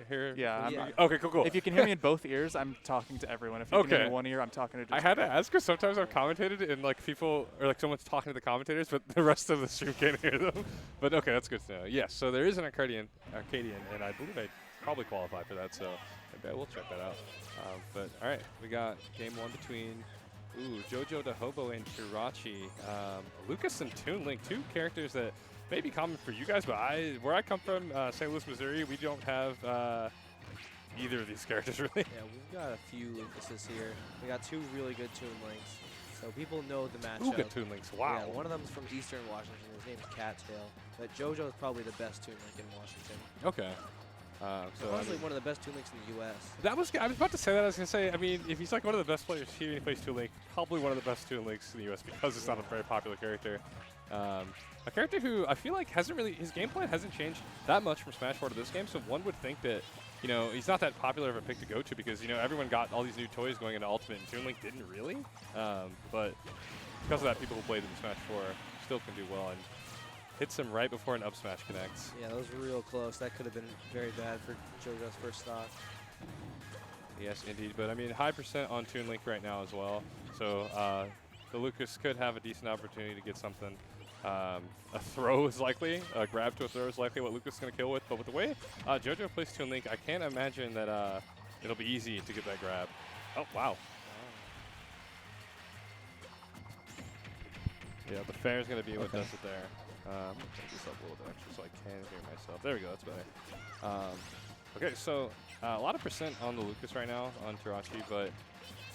hear? Yeah. Yeah. Okay, cool. If you can hear me in both ears, I'm talking to everyone. If you can hear me in one ear, I'm talking to just I had to ask because sometimes I've commentated and like people or like someone's talking to the commentators, but the rest of the stream can't hear them. But okay, that's good to know. Yes, so there is an Arcadian, and I believe I probably qualify for that, so maybe I will check that out. But all right, we got game one between JoJoDaHoBo and Tirachi. Lucas and Toon Link, two characters that may be common for you guys, but where I come from, St. Louis, Missouri, we don't have either of these characters really. Yeah, we've got a few Lucases here. We got two really good Toon Links, so people know the matchup. Good Toon Links, wow. Yeah, one of them's from Eastern Washington. His name's Cattail, but JoJo is probably the best Toon Link in Washington. Okay. So honestly, one of the best Toon Links in the U.S. I was about to say that. I was going to say, I mean, if he's like one of the best players here and he plays Toon Link, probably one of the best Toon Links in the U.S. because it's not a very popular character. A character who I feel like hasn't really, his game plan hasn't changed that much from Smash 4 to this game, so one would think that, you know, he's not that popular of a pick to go to because, you know, everyone got all these new toys going into Ultimate and Toon Link didn't really. But because of that, people who played in Smash 4 still can do well and hits him right before an up smash connects. Yeah, that was real close. That could have been very bad for JoJo's first stock. Yes, indeed. But, I mean, high percent on Toon Link right now as well. So the Lucas could have a decent opportunity to get something. A throw is likely. A grab to a throw is likely what Lucas is going to kill with. But with the way JoJo plays Toon Link, I can't imagine that it'll be easy to get that grab. Oh, wow. Yeah, the fair is going to be what does it there. I'm going to take this up a little bit extra so I can hear myself. There we go, that's better. Okay, so a lot of percent on the Lucas right now on Tirachi, but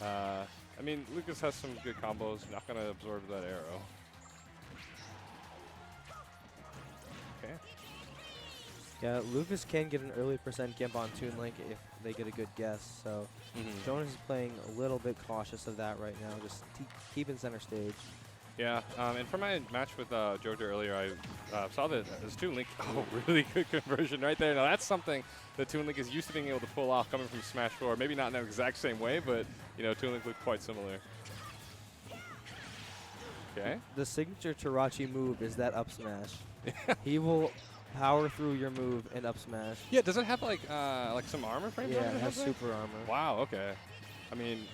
I mean, Lucas has some good combos. Not going to absorb that arrow. Okay. Yeah, Lucas can get an early percent gimp on Toon Link if they get a good guess. So Jonas is playing a little bit cautious of that right now, just keeping center stage. Yeah, and for my match with JoJo earlier, I saw that this Toon Link, really good conversion right there. Now that's something that Toon Link is used to being able to pull off coming from Smash 4. Maybe not in the exact same way, but you know, Toon Link looked quite similar. Okay. The signature Tirachi move is that up smash. He will power through your move and up smash. Yeah, does it have like some armor frames? Yeah, it has super armor. Wow. Okay. I mean,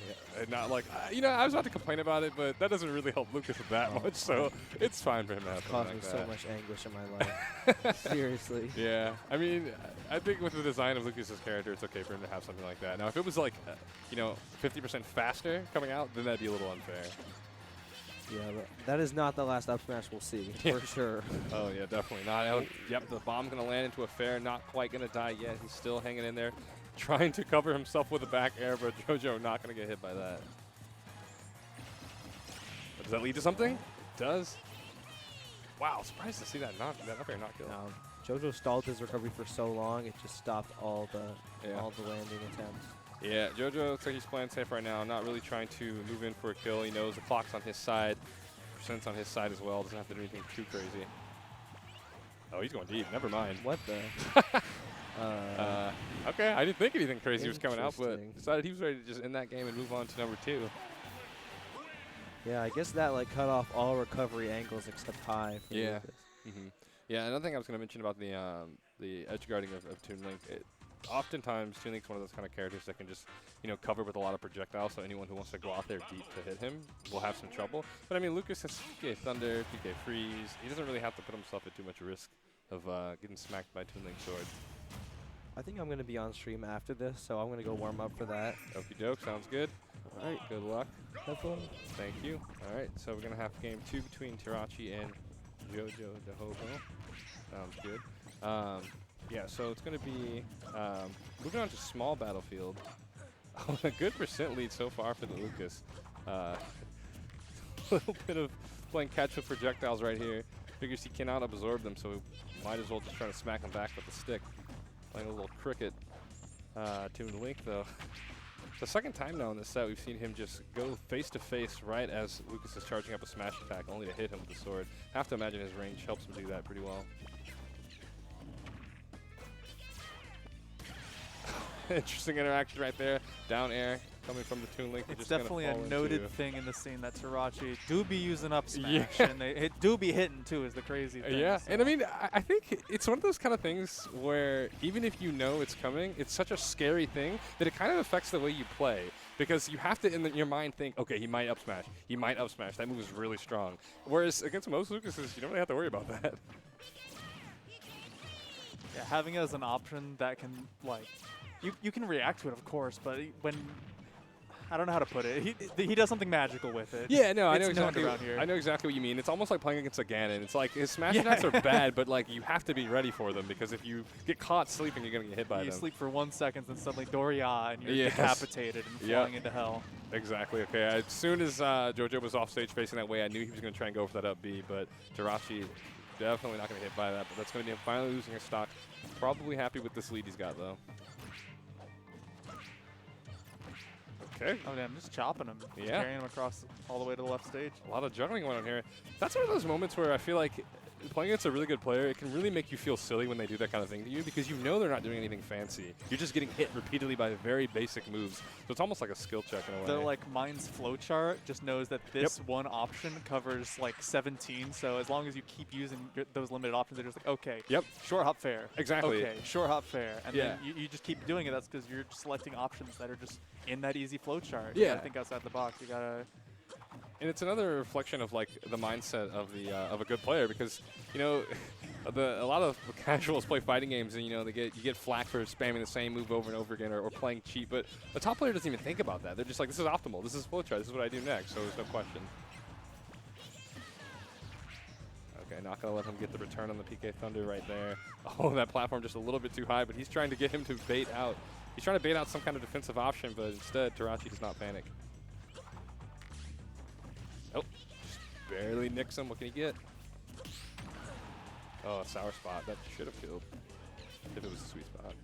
not like, you know, I was about to complain about it, but that doesn't really help Lucas that much, so it's fine for him to have something like that. Caused me so much anguish in my life. Seriously. Yeah. I mean, I think with the design of Lucas's character, it's okay for him to have something like that. Now, if it was like, you know, 50% faster coming out, then that'd be a little unfair. Yeah, but that is not the last up smash we'll see, for sure. Oh, yeah, definitely not. Yep, the bomb's going to land into a fair, not quite going to die yet. He's still hanging in there, trying to cover himself with a back air, but JoJo not going to get hit by that. But does that lead to something? It does. Wow, surprised to see that up air not kill. No, JoJo stalled his recovery for so long, it just stopped all the landing attempts. Yeah, JoJo looks like he's playing safe right now, not really trying to move in for a kill. He knows the clock's on his side, percent's on his side as well, doesn't have to do anything too crazy. Oh, he's going deep, never mind. What the? Okay, I didn't think anything crazy was coming out, but decided he was ready to just end that game and move on to number 2. Yeah, I guess that like cut off all recovery angles except high for Lucas. Yeah, another thing I was going to mention about the edge guarding of Toon Link, oftentimes Toon Link's one of those kind of characters that can just, you know, cover with a lot of projectiles, so anyone who wants to go out there deep to hit him will have some trouble. But I mean, Lucas has PK Thunder, PK Freeze. He doesn't really have to put himself at too much risk of getting smacked by Toon Link's sword. I think I'm going to be on stream after this, so I'm going to go warm up for that. Okie doke, sounds good. All right. Good luck. Have fun. Thank you. All right, so we're going to have game 2 between Tirachi and JoJoDaHoBo. Sounds good. Yeah, so it's going to be moving on to small battlefield. A good percent lead so far for the Lucas. A little bit of playing catch with projectiles right here. Figures he cannot absorb them, so might as well just try to smack him back with the stick. Playing a little cricket. Toon Link, though. The second time now in this set, we've seen him just go face-to-face right as Lucas is charging up a smash attack, only to hit him with the sword. Have to imagine his range helps him do that pretty well. interesting interaction right there. Down air coming from the Toon Link. It's definitely a noted thing in the scene that Tirachi do be using up smash, and they do be hitting too is the crazy thing. Yeah, so. and I mean, I think it's one of those kind of things where even if you know it's coming, it's such a scary thing that it kind of affects the way you play. Because you have to, in your mind, think, okay, he might up smash. He might up smash. That move is really strong. Whereas against most Lucases, you don't really have to worry about that. Yeah, having it as an option that can, like, you can react to it, of course, but when, I don't know how to put it, he does something magical with it. Yeah, no, I know known exactly. around here. I know exactly what you mean. It's almost like playing against a Ganon. It's like his smash attacks are bad, but like you have to be ready for them because if you get caught sleeping, you're gonna get hit by them. You sleep for 1 second, and suddenly Doria, and you're decapitated and flying into hell. Exactly. Okay. As soon as JoJo was off stage facing that way, I knew he was gonna try and go for that up B, but Tirachi definitely not gonna get hit by that. But that's gonna be him finally losing his stock. Probably happy with this lead he's got though. Okay. Oh, damn, just chopping him. Yeah. Carrying him across all the way to the left stage. A lot of juggling going on here. That's one of those moments where I feel like playing against a really good player, it can really make you feel silly when they do that kind of thing to you because you know they're not doing anything fancy. You're just getting hit repeatedly by very basic moves. So it's almost like a skill check in a way. The like Mind's flowchart just knows that this one option covers like 17. So as long as you keep using those limited options, they're just like, okay, short hop fair. Exactly. Okay, short hop fair. And then you just keep doing it. That's because you're just selecting options that are just in that easy flowchart. You gotta think outside the box. You gotta. And it's another reflection of like the mindset of the of a good player because you know a lot of casuals play fighting games and you know you get flack for spamming the same move over and over again or playing cheap, but a top player doesn't even think about that. They're just like, this is optimal, this is flowchart, this is what I do next, so there's no question. Okay, not gonna let him get the return on the PK Thunder right there. Oh, that platform just a little bit too high, but he's trying to get him to bait out. He's trying to bait out some kind of defensive option, but instead Tirachi does not panic. Oh, just barely nicks him. What can he get? Oh, a sour spot. That should have killed if it was a sweet spot.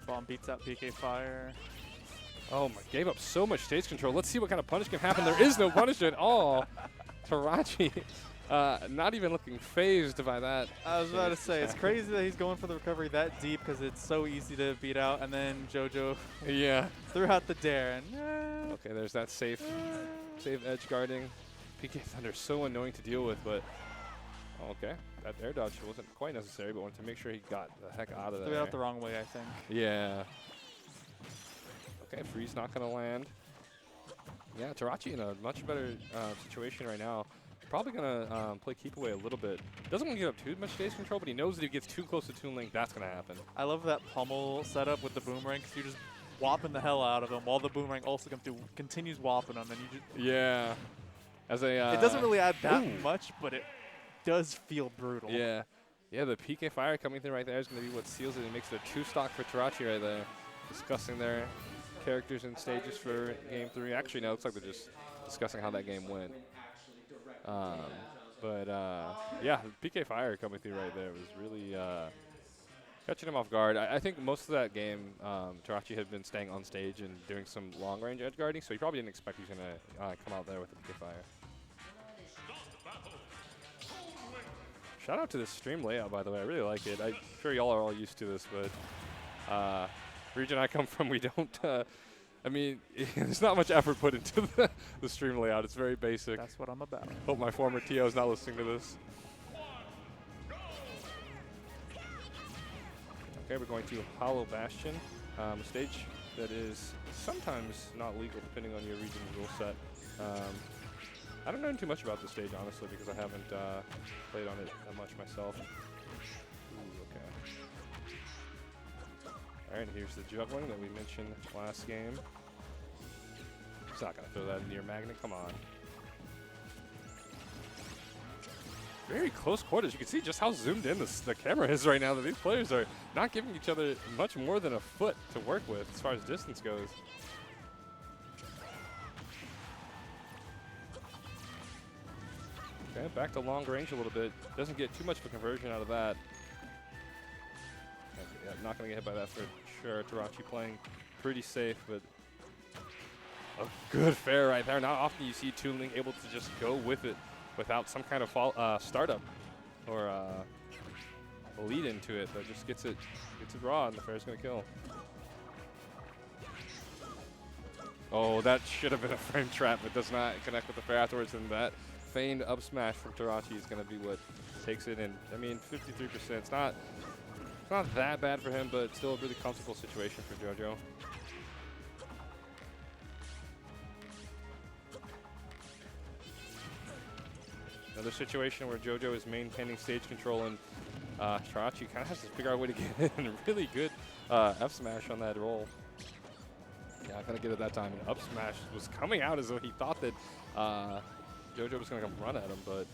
Bomb beats out PK Fire. Oh my, gave up so much stage control. Let's see what kind of punish can happen. There is no punish at all. Tirachi not even looking phased by that. I was about to say, it's crazy that he's going for the recovery that deep because it's so easy to beat out. And then JoJo threw out the dare. And, okay, there's that safe edge guarding. PK Thunder is so annoying to deal with, but okay. That air dodge wasn't quite necessary, but wanted to make sure he got the heck out of there. Threw it out the wrong way, I think. Yeah. Okay, freeze not going to land. Yeah, Tirachi in a much better situation right now. Probably going to play keep away a little bit. Doesn't want to give up too much stage control, but he knows that if he gets too close to Toon Link, that's going to happen. I love that pummel setup with the boomerang because you're just whopping the hell out of him while the boomerang also continues whopping him. And you just as a it doesn't really add that much, but it does feel brutal. Yeah, the PK Fire coming through right there is going to be what seals it and makes it a true stock for Tirachi right there. Discussing their characters and stages for Game 3. Actually, no, it looks like they're just discussing how that game went. Yeah, PK Fire coming through right there was really catching him off guard. I think most of that game, Tirachi had been staying on stage and doing some long-range edge guarding, so he probably didn't expect he was going to come out there with the PK Fire. Shout out to this stream layout, by the way. I really like it. I'm sure y'all are all used to this, but region I come from, we don't. I mean, there's not much effort put into the stream layout. It's very basic. That's what I'm about. Hope my former TO is not listening to this. Okay, we're going to Hollow Bastion, a stage that is sometimes not legal depending on your region's rule set. I don't know too much about this stage, honestly, because I haven't played on it that much myself. Ooh, okay. All right, here's the juggling that we mentioned last game. He's not going to throw that into your magnet. Come on. Very close quarters. You can see just how zoomed in the camera is right now, that these players are not giving each other much more than a foot to work with as far as distance goes. Okay, back to long range a little bit. Doesn't get too much of a conversion out of that. Okay, yeah, not going to get hit by that for sure. Tirachi playing pretty safe, but a good fair right there. Not often you see Toon Link able to just go with it without some kind of startup or lead into it. That just gets it raw, and the fair's going to kill. Oh, that should have been a frame trap, but does not connect with the fair afterwards, and that feigned up smash from Tirachi is going to be what takes it. And I mean, 53%. It's not that bad for him, but still a really comfortable situation for JoJo. Another situation where JoJo is maintaining stage control, and Tirachi kind of has to figure out a way to get in. Really good F smash on that roll. Yeah, I couldn't get it that time. And up smash was coming out as though he thought that JoJo was going to come run at him, but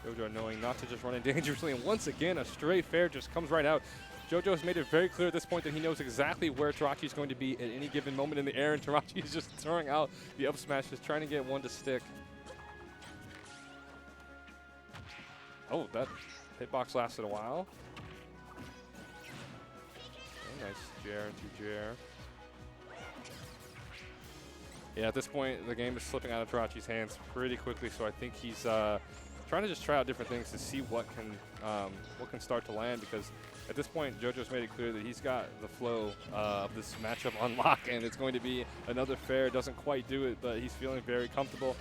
JoJo knowing not to just run in dangerously. And once again, a straight fair just comes right out. JoJo has made it very clear at this point that he knows exactly where Tirachi is going to be at any given moment in the air, and Tirachi is just throwing out the up smash, just trying to get one to stick. Oh, that hitbox lasted a while. Oh, nice Jair into Jair. Yeah, at this point, the game is slipping out of Tirachi's hands pretty quickly, so I think he's trying to just try out different things to see what can start to land, because at this point, JoJo's made it clear that he's got the flow of this matchup on lock, and it's going to be another fair. Doesn't quite do it, but he's feeling very comfortable.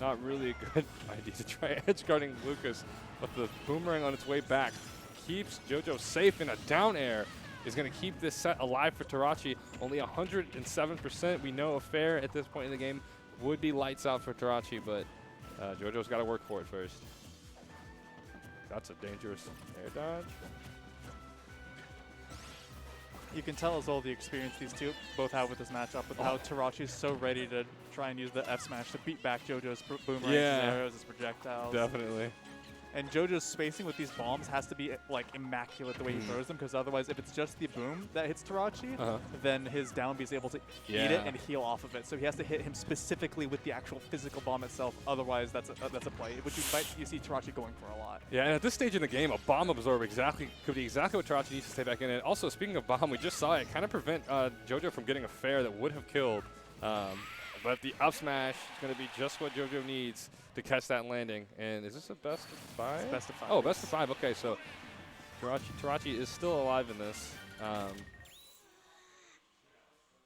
Not really a good idea to try edge guarding Lucas, but the boomerang on its way back keeps JoJo safe, in a down air is going to keep this set alive for Tirachi. Only 107%. We know a fair at this point in the game would be lights out for Tirachi, but JoJo's got to work for it first. That's a dangerous air dodge. You can tell as well the experience these two both have with this matchup, with how Tirachi's so ready to try and use the F smash to beat back JoJo's boomerangs, his arrows, his projectiles. Definitely. And JoJo's spacing with these bombs has to be like immaculate the way he throws them, because otherwise, if it's just the boom that hits Tirachi, then his down B is able to eat it and heal off of it. So he has to hit him specifically with the actual physical bomb itself. Otherwise, that's a play, which you see Tirachi going for a lot. Yeah, and at this stage in the game, a bomb absorb could be exactly what Tirachi needs to stay back in. And also, speaking of bomb, we just saw it kind of prevent JoJo from getting a fair that would have killed. But the up smash is going to be just what JoJo needs to catch that landing. And is this a best of 5? It's best of 5. Oh, best of 5. Okay, so Tirachi is still alive in this.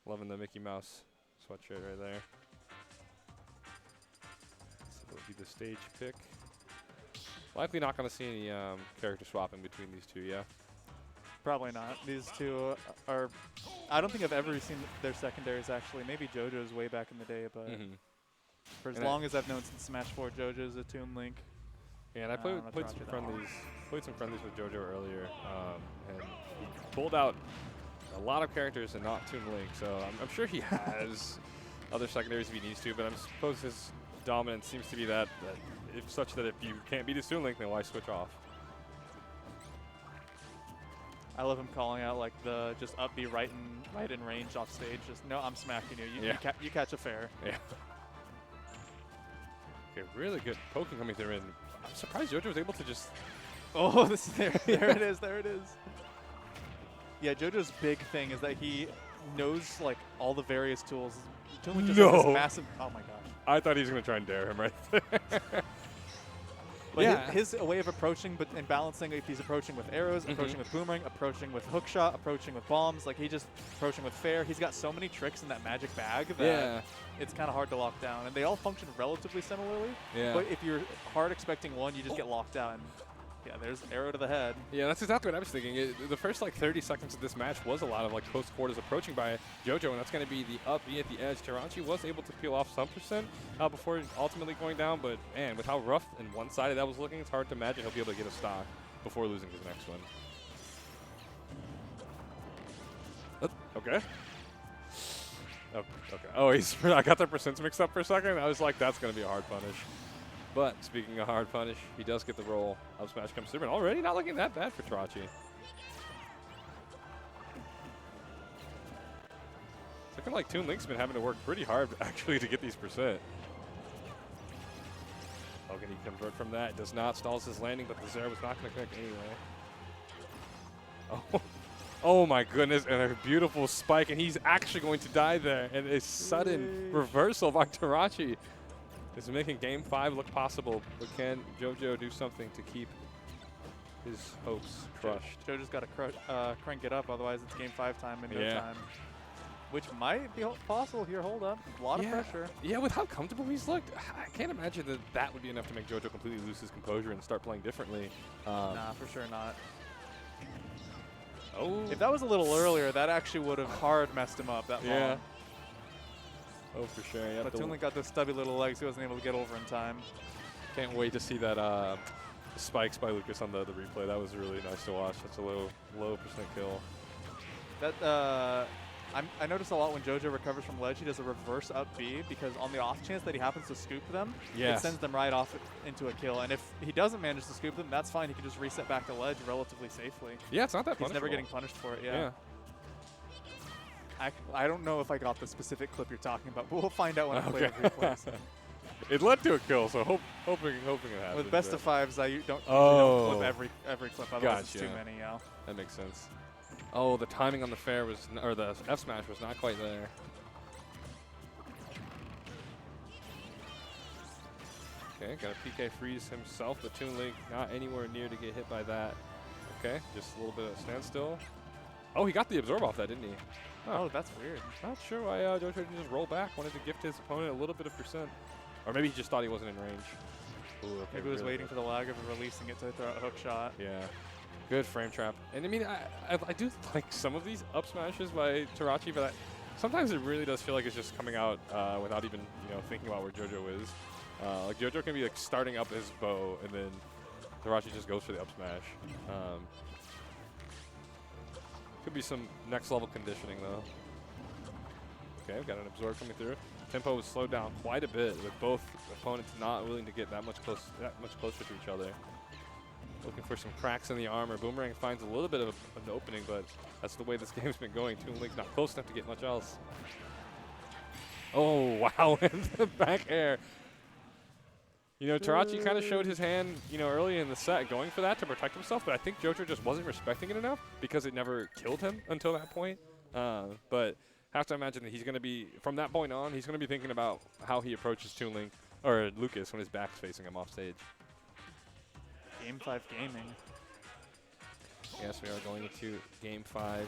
Loving the Mickey Mouse sweatshirt right there. So it'll be the stage pick. Likely not going to see any character swapping between these two, yeah? Probably not. These two are, I don't think I've ever seen their secondaries actually. Maybe JoJo's way back in the day, but for as long as I've known since Smash 4, JoJo's a Toon Link. Yeah, and I played some friendlies with JoJo earlier, and he pulled out a lot of characters and not Toon Link, so I'm sure he has other secondaries if he needs to, but I suppose his dominance seems to be that if such that if you can't beat his Toon Link, then why switch off? I love him calling out like the just up B right in range off stage. Just no, I'm smacking you. You catch a fair. Yeah. Okay, really good poking coming through, and I'm surprised JoJo was able to just. Oh, there it is. There it is. Yeah, JoJo's big thing is that he knows like all the various tools. Toon Link just has this massive. Oh my gosh. I thought he was gonna try and dare him right there. But yeah, his way of approaching and balancing, if he's approaching with arrows, approaching with boomerang, approaching with hookshot, approaching with bombs, like he just approaching with fair. He's got so many tricks in that magic bag that it's kind of hard to lock down. And they all function relatively similarly. Yeah. But if you're hard expecting one, you just get locked out. And yeah, there's arrow to the head. Yeah, that's exactly what I was thinking. The first like 30 seconds of this match was a lot of like close quarters approaching by JoJo, and that's going to be the up B at the edge. Tirachi was able to peel off some percent before ultimately going down, but man, with how rough and one-sided that was looking, it's hard to imagine he'll be able to get a stock before losing his next one. Okay. Oh, okay. Oh, I got the percents mixed up for a second. I was like, that's going to be a hard punish. But speaking of hard punish, he does get the roll. Up smash comes through, and already not looking that bad for Tirachi. It's looking like Toon Link's been having to work pretty hard actually to get these percent. Oh, can he convert from that? Does not. Stalls his landing, but the Zera was not going to connect anyway. Oh. Oh my goodness, and a beautiful spike, and he's actually going to die there. And a sudden reversal by Tirachi is making Game 5 look possible, but can JoJo do something to keep his hopes crushed. Joe just got to crank it up, otherwise it's game 5 time in no Yeah. time. Which might be possible here. Hold up. A lot of pressure. Yeah, with how comfortable he's looked, I can't imagine that that would be enough to make JoJo completely lose his composure and start playing differently. Nah, for sure not. Oh. If that was a little earlier, that actually would have hard messed him up that Yeah. long. Oh, for sure. Yeah, But Toon got those stubby little legs. He wasn't able to get over in time. can't wait to see that spikes by Lucas on the replay. That was really nice to watch. That's a low percent kill. That I notice a lot when JoJo recovers from ledge, he does a reverse up B, because on the off chance that he happens to scoop them, Yes. it sends them right off into a kill. And if he doesn't manage to scoop them, that's fine. He can just reset back to ledge relatively safely. Yeah, it's not that He's punishable. never getting punished for it, Yeah. I don't know if I got the specific clip you're talking about, but we'll find out when I play the replays. It led to a kill, so hoping it happens. With best of fives, I don't Oh. clip every clip, otherwise it's too Gotcha. many, yeah. That makes sense. Oh, the timing on the fair was, or the F smash was not quite there. Okay, got a PK freeze himself, but Toon Link not anywhere near to get hit by that. Okay, just a little bit of standstill. Oh, he got the absorb off that, didn't he? Oh, that's weird. Not sure why JoJo didn't just roll back. Wanted to gift his opponent a little bit of percent. Or maybe he just thought he wasn't in range. Ooh, okay, Maybe he was really waiting for the lag of releasing it to throw a hook shot. Yeah. Good frame trap. And I mean, I do like some of these up smashes by Tirachi, but sometimes it really does feel like it's just coming out without even thinking about where JoJo is. Like JoJo can be like starting up his bow, and then Tirachi just goes for the up smash. Could be some next level conditioning though. Okay, we've got an absorb coming through. Tempo was slowed down quite a bit with both opponents not willing to get that much closer to each other. Looking for some cracks in the armor. Boomerang finds a little bit of an opening, but that's the way this game's been going. Toon Link's not close enough to get much else. Oh, wow, and the back air. Tirachi kind of showed his hand, early in the set going for that to protect himself, but I think JoJo just wasn't respecting it enough because it never killed him until that point. But have to imagine that he's going to be, from that point on, he's going to be thinking about how he approaches Toon Link, or Lucas, when his back's facing him off stage. Game 5 gaming. Yes, we are going into Game 5.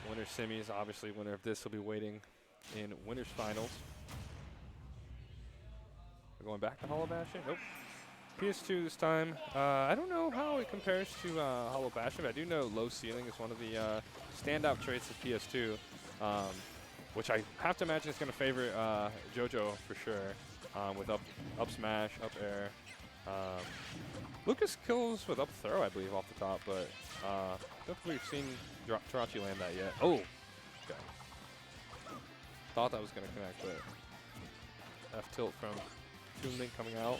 Winner semis, obviously winner of this will be waiting in winners finals. We're going back to Hollow Bastion. Nope. PS2 this time. I don't know how it compares to Hollow Bastion, but I do know low ceiling is one of the standout traits of PS2, which I have to imagine is going to favor JoJo for sure, with up smash, up air. Lucas kills with up throw, I believe, off the top, but I don't think we've seen Tirachi land that yet. Oh! Okay. Thought that was going to connect, but F tilt from Toon Link coming out.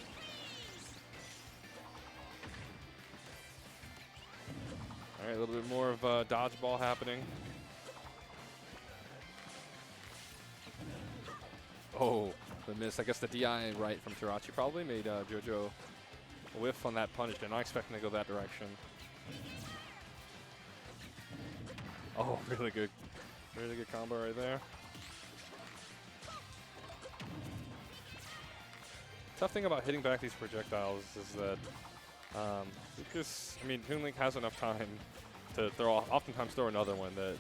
All right, a little bit more of dodgeball happening. Oh, the miss. I guess the DI right from Tirachi probably made JoJo whiff on that punish. They're not expecting to go that direction. Oh, really good combo right there. Tough thing about hitting back these projectiles is that Toon Link has enough time to oftentimes throw another one that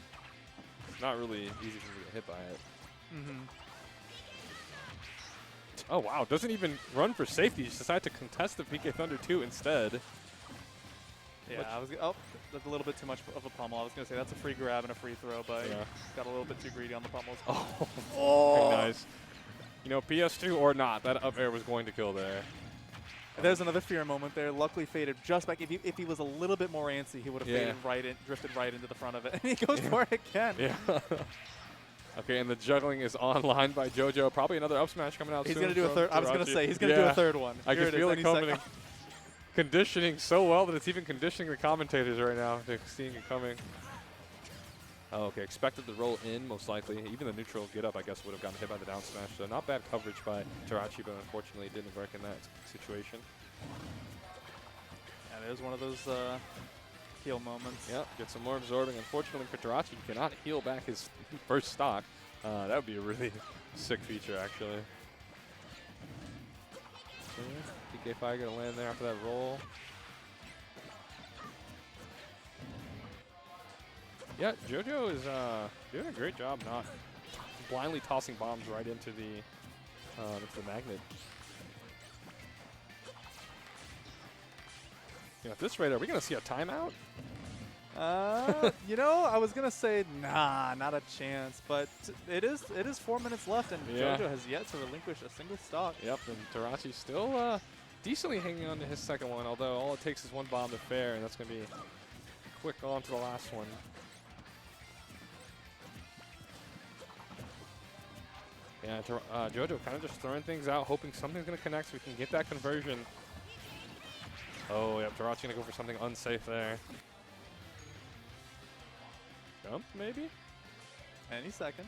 it's not really easy for him to get hit by it. Mm-hmm. Oh, wow. Doesn't even run for safety. Just decided to contest the PK Thunder 2 instead. Yeah, that's a little bit too much of a pummel. I was going to say that's a free grab and a free throw, but got a little bit too greedy on the pummels. Oh, very nice. PS2 or not, that up air was going to kill there. There's another fear moment there. Luckily faded just back. If he was a little bit more antsy, he would have faded drifted right into the front of it. And he goes for it again. Yeah. Okay, and the juggling is online by JoJo. Probably another up smash coming out soon. He's going to do a third. I was going to say, he's going to do a third one. I can feel it coming. Conditioning so well that it's even conditioning the commentators right now to seeing it coming. Oh, okay, expected the roll in, most likely. Even the neutral get up, I guess, would have gotten hit by the down smash. So not bad coverage by Tirachi, but unfortunately it didn't work in that situation. And it is one of those heal moments. Yep, get some more absorbing. Unfortunately for Tirachi, he cannot heal back his first stock. That would be a really sick feature, actually. PK5 going to land there after that roll. Yeah, JoJo is doing a great job not blindly tossing bombs right into the magnet. You know, at this rate, are we going to see a timeout? You know, I was gonna say nah, not a chance, but it is 4 minutes left, and Yeah. JoJo has yet to relinquish a single stock. Yep, and Tirachi still decently hanging on to his second one, although all it takes is one bomb to fair, and that's going to be quick on to the last one. Yeah, JoJo kind of just throwing things out, hoping something's going to connect so we can get that conversion. Oh, yeah, Tirachi going to go for something unsafe there. Jump, maybe? Any second.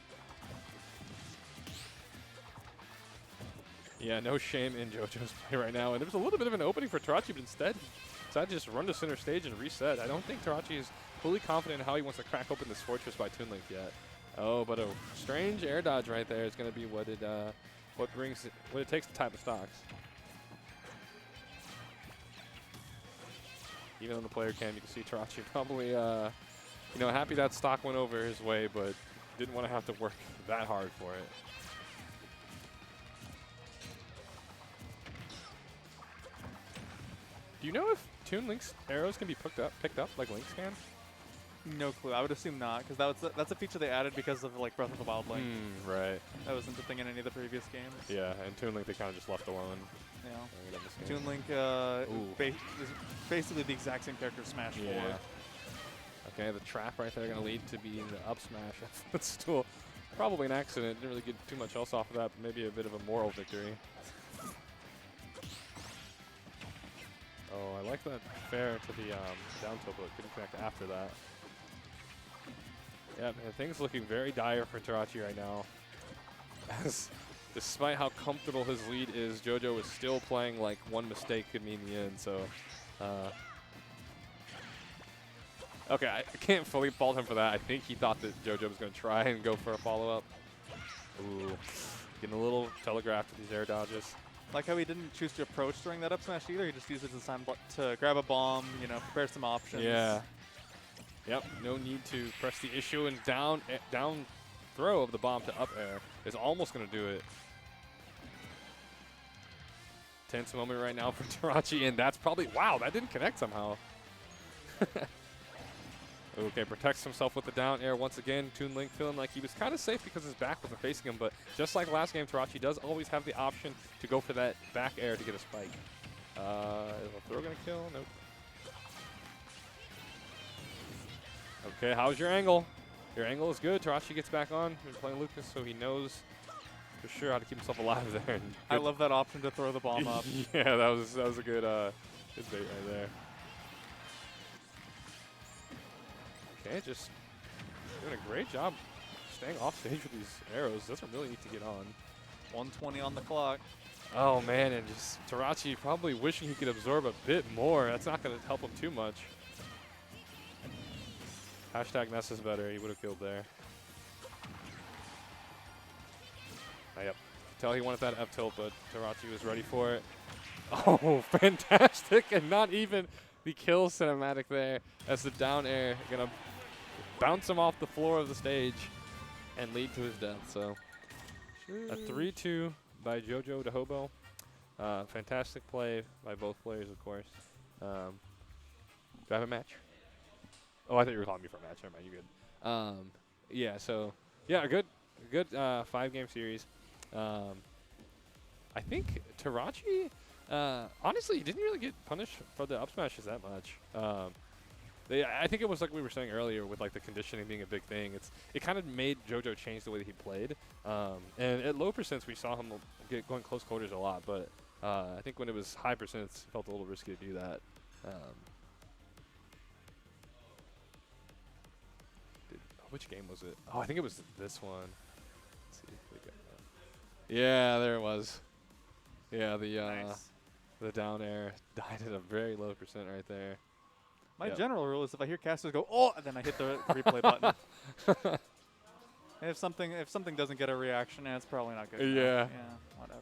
Yeah, no shame in JoJo's play right now. And there was a little bit of an opening for Tirachi, but instead, he decided to just run to center stage and reset. I don't think Tirachi is fully confident in how he wants to crack open this fortress by Toon Link yet. Oh, but a strange air dodge right there is going to be what it takes to tie the stocks. Even on the player cam, you can see Tirachi probably, you know, happy that stock went over his way, but didn't want to have to work that hard for it. Do you know if Toon Link's arrows can be picked up like Link's can? No clue. I would assume not, because that's a feature they added because of like Breath of the Wild Link. Right. That wasn't a thing in any of the previous games. Yeah, and Toon Link they kind of just left alone. Yeah. Oh, Toon Link is basically the exact same character as Smash 4. Okay, the trap right there going to lead to being the up smash. That's still probably an accident. Didn't really get too much else off of that, but maybe a bit of a moral victory. Oh, I like that fair to the down tilt, but couldn't connect after that. Yeah, man, things looking very dire for Tirachi right now. As despite how comfortable his lead is, JoJo is still playing like one mistake could mean the end. So, okay, I can't fully fault him for that. I think he thought that JoJo was going to try and go for a follow-up. Ooh, getting a little telegraphed with these air dodges. Like how he didn't choose to approach during that up smash either. He just used it as a time to grab a bomb, you know, prepare some options. Yeah. Yep, no need to press the issue, and down throw of the bomb to up air is almost going to do it. Tense moment right now for Tirachi, and that's probably, wow, that didn't connect somehow. Okay, protects himself with the down air once again. Toon Link feeling like he was kind of safe because his back wasn't facing him, but just like last game, Tirachi does always have the option to go for that back air to get a spike. Is a throw going to kill? Nope. Okay, how's your angle? Your angle is good. Tirachi gets back on. He's playing Lucas, so he knows for sure how to keep himself alive there. I love that option to throw the bomb up. Yeah, that was a good good bait right there. Okay, just doing a great job staying off stage with these arrows. Doesn't really need to get on. 120 on the clock. Oh man, and just Tirachi probably wishing he could absorb a bit more. That's not going to help him too much. Hashtag Ness is better. He would have killed there. Yep. Tell he wanted that up tilt, but Tirachi was ready for it. Oh, fantastic! And not even the kill cinematic there, as the down air gonna bounce him off the floor of the stage and lead to his death. So a 3-2 by JoJoDaHoBo. Fantastic play by both players, of course. Do I have a match? Oh, I thought you were calling me for a match. Never mind, you're good. Yeah, so yeah, a good 5-game series. I think Tirachi, honestly, he didn't really get punished for the up smashes that much. I think it was like we were saying earlier with like the conditioning being a big thing. It kind of made JoJo change the way that he played. And at low percents, we saw him going close quarters a lot. But I think when it was high percents, it felt a little risky to do that. Which game was it? Oh, I think it was this one. Let's see if we got that. Yeah, there it was. Yeah, the down air died at a very low percent right there. My general rule is if I hear casters go, oh, and then I hit the replay button. And if something doesn't get a reaction, it's probably not good. Yeah. Yeah, whatever.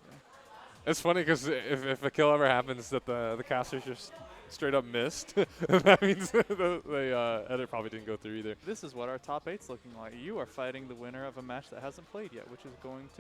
It's funny because if a kill ever happens, that the casters just straight up missed. That means the edit probably didn't go through either. This is what our top 8's looking like. You are fighting the winner of a match that hasn't played yet, which is going to